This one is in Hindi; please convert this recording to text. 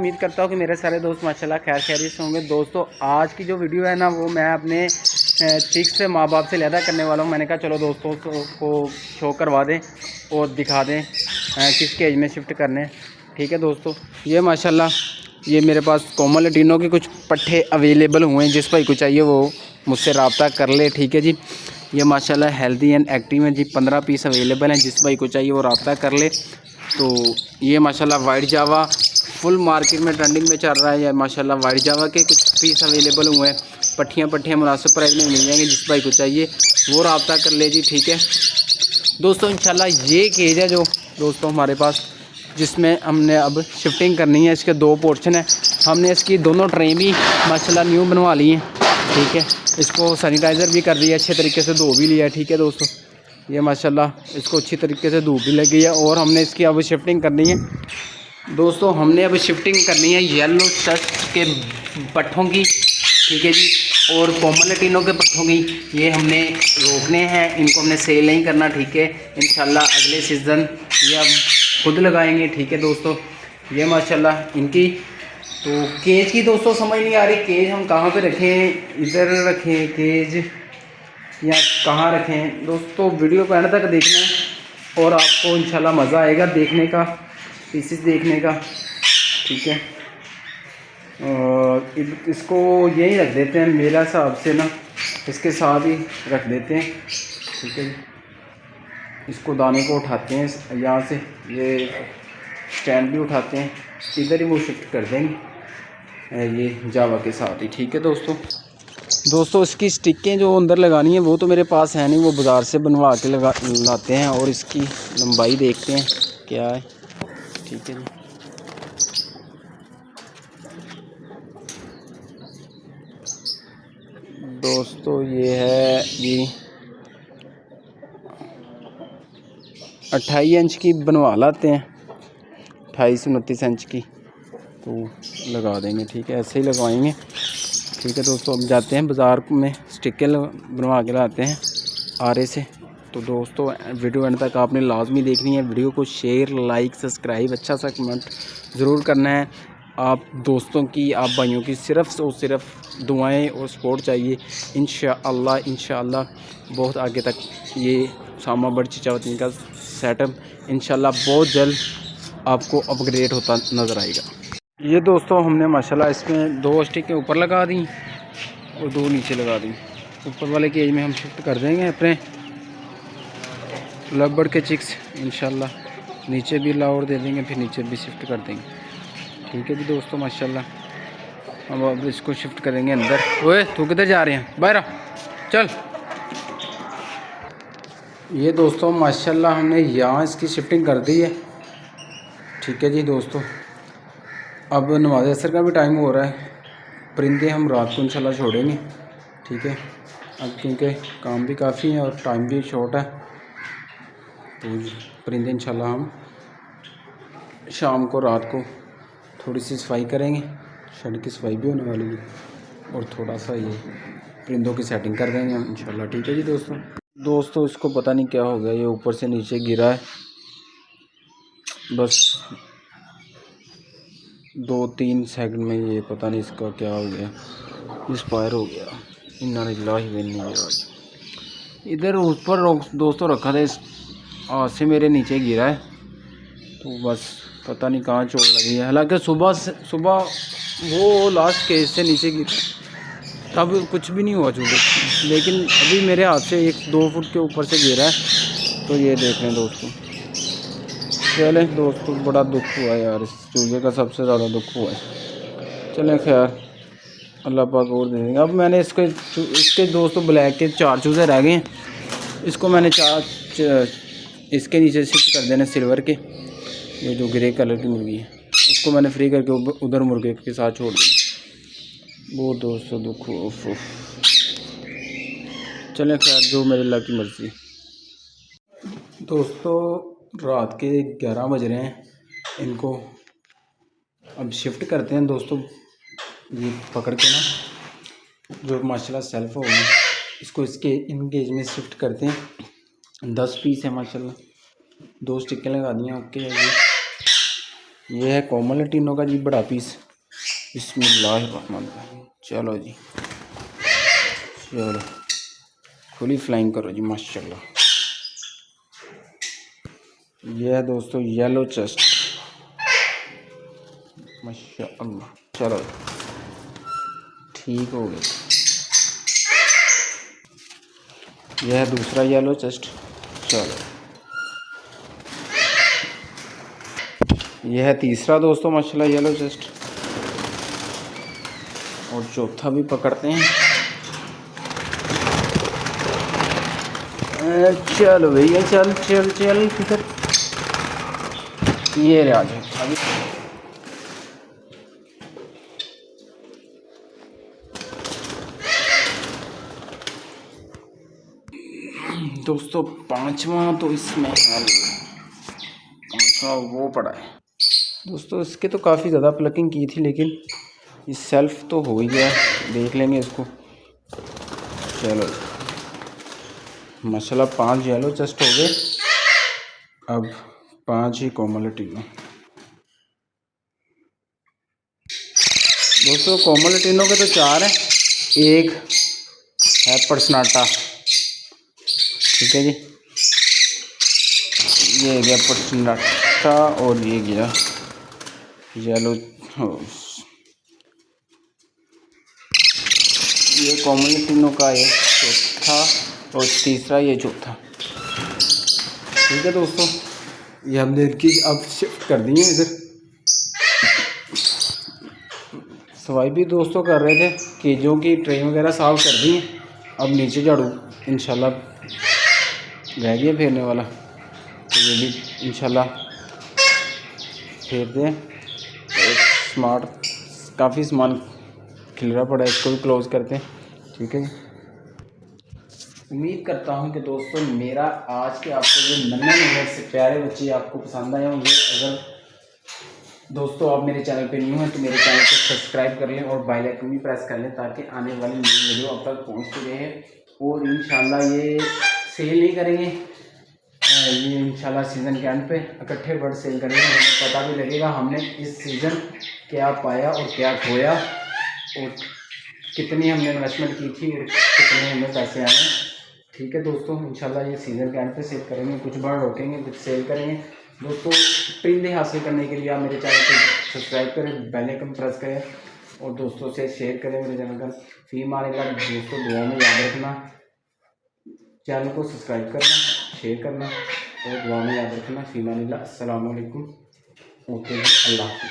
उम्मीद करता हूँ कि मेरे सारे दोस्त माशाल्लाह खैर खैरियत से होंगे। दोस्तों आज की जो वीडियो है ना वो मैं अपने चिक्स से माँ बाप से लहदा करने वाला हूँ। मैंने कहा चलो दोस्तों को शो करवा दें और दिखा दें किस केज में शिफ्ट करने। ठीक है दोस्तों, ये माशाल्लाह ये मेरे पास कोमल लटीनों के कुछ पट्ठे अवेलेबल हुए हैं। जिस भाई को चाहिए वो मुझसे रब्ता कर ले। ठीक है जी, ये माशाल्लाह हेल्दी एंड एक्टिव हैं जी। 15 पीस अवेलेबल हैं, जिस भाई को चाहिए वो रब्ता कर ले। तो ये माशाल्लाह वाइट जावा फुल मार्केट में ट्रेंडिंग में चल रहा है। ये माशाल्लाह वाइट जावा के कुछ पीस अवेलेबल हुए हैं। पट्टियाँ मुनासिब प्राइस में मिल जाएंगी, जिस भाई को चाहिए वो रब्ता कर ले जी। ठीक है दोस्तों, इंशाल्लाह ये केज है जो दोस्तों हमारे पास, जिसमें हमने अब शिफ्टिंग करनी है। इसके 2 पोर्शन है। हमने इसकी दोनों ट्रे भी माशाल्लाह न्यू बनवा ली हैं। ठीक है, इसको सैनिटाइज़र भी कर दिया, अच्छे तरीके से धो भी लिया। ठीक है दोस्तों, ये माशाल्लाह इसको अच्छी तरीके से धूप भी लगी है। और हमने इसकी अब शिफ्टिंग करनी है दोस्तों, हमने अब शिफ्टिंग करनी है येलो शर्ट के पट्ठों की। ठीक है जी, और कोमल लटीनों के पट्ठों की। ये हमने रोकने हैं, इनको हमने सेल नहीं करना। ठीक है, इंशाल्लाह अगले सीज़न ये अब खुद लगाएंगे। ठीक है दोस्तों, ये माशाल्लाह इनकी तो केज की दोस्तों समझ नहीं आ रही केज हम कहाँ पे रखें, इधर रखें केज या कहाँ रखें। दोस्तों वीडियो को एंड तक देखना है और आपको इंशाल्लाह मज़ा आएगा देखने का, पीसेस देखने का। ठीक है, और इसको यही रख देते हैं मेरा हिसाब से ना, इसके साथ ही रख देते हैं। ठीक है, इसको दाने को उठाते हैं यहाँ से, ये स्टैंड भी उठाते हैं, इधर ही वो शिफ्ट कर देंगे ये जावा के साथ ही। ठीक है दोस्तों इसकी स्टिकें जो अंदर लगानी है वो तो मेरे पास है नहीं, वो बाज़ार से बनवा के लाते हैं। और इसकी लंबाई देखते हैं क्या है। ठीक है जी, दोस्तों ये है जी 28 इंच की बनवा लाते हैं, 28-29 इंच की तो लगा देंगे। ठीक है, ऐसे ही लगवाएंगे। ठीक है दोस्तों, अब जाते हैं बाज़ार में स्टिकर बनवा के लाते हैं आरे से। तो दोस्तों वीडियो एंड तक आपने लाजमी देखनी है। वीडियो को शेयर, लाइक, सब्सक्राइब, अच्छा सा कमेंट ज़रूर करना है। आप दोस्तों की, आप भाइयों की सिर्फ़ और सिर्फ दुआएं और सपोर्ट चाहिए। इंशाअल्लाह बहुत आगे तक ये सामा बड़ चिचावती का सेटअप इंशाअल्लाह बहुत जल्द आपको अपग्रेड होता नज़र आएगा। ये दोस्तों हमने माशाल्लाह इसमें 2 स्टिकें ऊपर लगा दी और 2 नीचे लगा दी। ऊपर वाले केज में हम शिफ्ट कर देंगे अपने लवबर्ड के चिक्स इंशाल्लाह। नीचे भी लाहौर दे देंगे, फिर नीचे भी शिफ्ट कर देंगे। ठीक है जी दोस्तों, माशाल्लाह हम अब इसको शिफ्ट करेंगे अंदर। ओए तू किधर जा रहे हैं, बाहर चल। ये दोस्तों माशाल्लाह हमने यहाँ इसकी शिफ्टिंग कर दी है। ठीक है जी दोस्तों, अब नमाज असर का भी टाइम हो रहा है। परिंदे हम रात को इंशाल्लाह छोड़ेंगे। ठीक है, अब क्योंकि काम भी काफ़ी है और टाइम भी शॉर्ट है, तो परिंदे इंशाल्लाह हम शाम को रात को थोड़ी सी सफाई करेंगे। शेड की सफाई भी होने वाली है और थोड़ा सा ये परिंदों की सेटिंग कर देंगे हम इंशाल्लाह। ठीक है जी दोस्तों इसको पता नहीं क्या हो गया, ये ऊपर से नीचे गिरा है, बस 2-3 सेकंड में ये पता नहीं इसका क्या हो गया, इंस्पायर हो गया। इन्ना लिल्लाहि व इन्ना इलैहि राजिऊन। इधर ऊपर दोस्तों रखा था, इस हाथ से मेरे नीचे गिरा है, तो बस पता नहीं कहाँ चोट लगी है। हालांकि सुबह वो लास्ट केज से नीचे गिरा तब कुछ भी नहीं हुआ चूहे, लेकिन अभी मेरे हाथ से 1-2 फुट के ऊपर से गिरा है। तो ये देख लें दोस्तों, चले दोस्तों बड़ा दुख हुआ यार, इस चूहे का सबसे ज़्यादा दुख हुआ है। चलें खैर अल्लाह पाक और दे देंगे। अब मैंने इसके दोस्तों ब्लैक के 4 चूजे रह गए हैं, इसको मैंने इसके नीचे शिफ्ट कर देना सिल्वर के। ये जो ग्रे कलर की मुर्गी है उसको मैंने फ्री करके उधर मुर्गे के साथ छोड़ देना। वो दोस्तों दुख हुआ। चलें खैर जो मेरे अल्लाह की मर्ज़ी। दोस्तों रात के 11 बज रहे हैं, इनको अब शिफ्ट करते हैं दोस्तों। ये पकड़ के ना जो माशाल्लाह सेल्फ हो गई, इसको इन केज में शिफ्ट करते हैं। 10 पीस है माशाल्लाह, 2 स्टिकें लगा दी हैं। ओके है जी, ये है कोमल टीनों का जी बड़ा पीस। बिस्मिल्लाहिर्रहमानिर्रहीम। चलो जी, चलो खुली फ्लाइंग करो जी माशाल्लाह। ये है दोस्तों येलो चेस्ट माशाल्लाह। चलो ठीक हो गया। यह है दूसरा येलो चेस्ट। चलो यह है तीसरा दोस्तों माशाल्लाह येलो चेस्ट। और चौथा भी पकड़ते हैं। चलो भैया चल चल चल किधर, ये रहा चौथा भी। दोस्तों पांचवा तो इसमें पांचवा वो पड़ा है दोस्तों। इसके तो काफ़ी ज़्यादा प्लकिंग की थी, लेकिन इस सेल्फ तो हो ही गया। देख लेंगे इसको। चलो माशाल्लाह 5 येलो चेस्ट हो गए। अब 5 ही कोमल टीनो। दोस्तों कोमल टीनो के तो 4 हैं, एक है पर्सनाटा। ठीक है जी, ये गया पर्सनाटा और ये गया येलो। ये कोमल टीनो का ये चौथा और तीसरा ये चौथा। ठीक है दोस्तों, ये हमने इनकी अब शिफ्ट कर दी है इधर। सफाई भी दोस्तों कर रहे थे, केजों की ट्रे वगैरह साफ़ कर दी हैं। अब नीचे झाड़ू इंशाल्लाह रह गया फेरने वाला, तो ये भी इंशाल्लाह फेर दें। स्मार्ट काफ़ी सामान खिलरा पड़ा है, इसको भी क्लोज़ करते हैं। ठीक है, उम्मीद करता हूं कि दोस्तों मेरा आज के आपको जो नन्हे से प्यारे बच्चे आपको पसंद आए होंगे। अगर दोस्तों आप मेरे चैनल पे न्यू हैं तो मेरे चैनल को सब्सक्राइब कर लें और बेल आइकन भी प्रेस कर लें, ताकि आने वाली नई वीडियो आप तक पहुंचती रहे। और इंशाल्लाह ये सेल नहीं करेंगे, ये इंशाल्लाह सीज़न के एंड पे इकट्ठे बर्ड सेल करेंगे। हमें पता भी लगेगा हमने इस सीज़न क्या पाया और क्या खोया, और कितनी हमने इन्वेस्टमेंट की थी और कितने हमें पैसे आए। ठीक है दोस्तों, इंशाल्लाह ये सीज़न के एंड पे सेल करेंगे। कुछ बर्ड रोकेंगे, कुछ सेल करेंगे। दोस्तों परिंदे हासिल करने के लिए आप मेरे चैनल को सब्सक्राइब करें, बेल आइकन प्रेस करें और दोस्तों से शेयर करें मेरे चैनल का। फी मारेगा दोस्तों, दुआ में याद रखना, चैनल को सब्सक्राइब करना, शेयर करना और दुआ में याद रखना। फी मानिल्लाह। अस्सलाम वालेकुम। ओके, अल्लाह हाफ़िज़।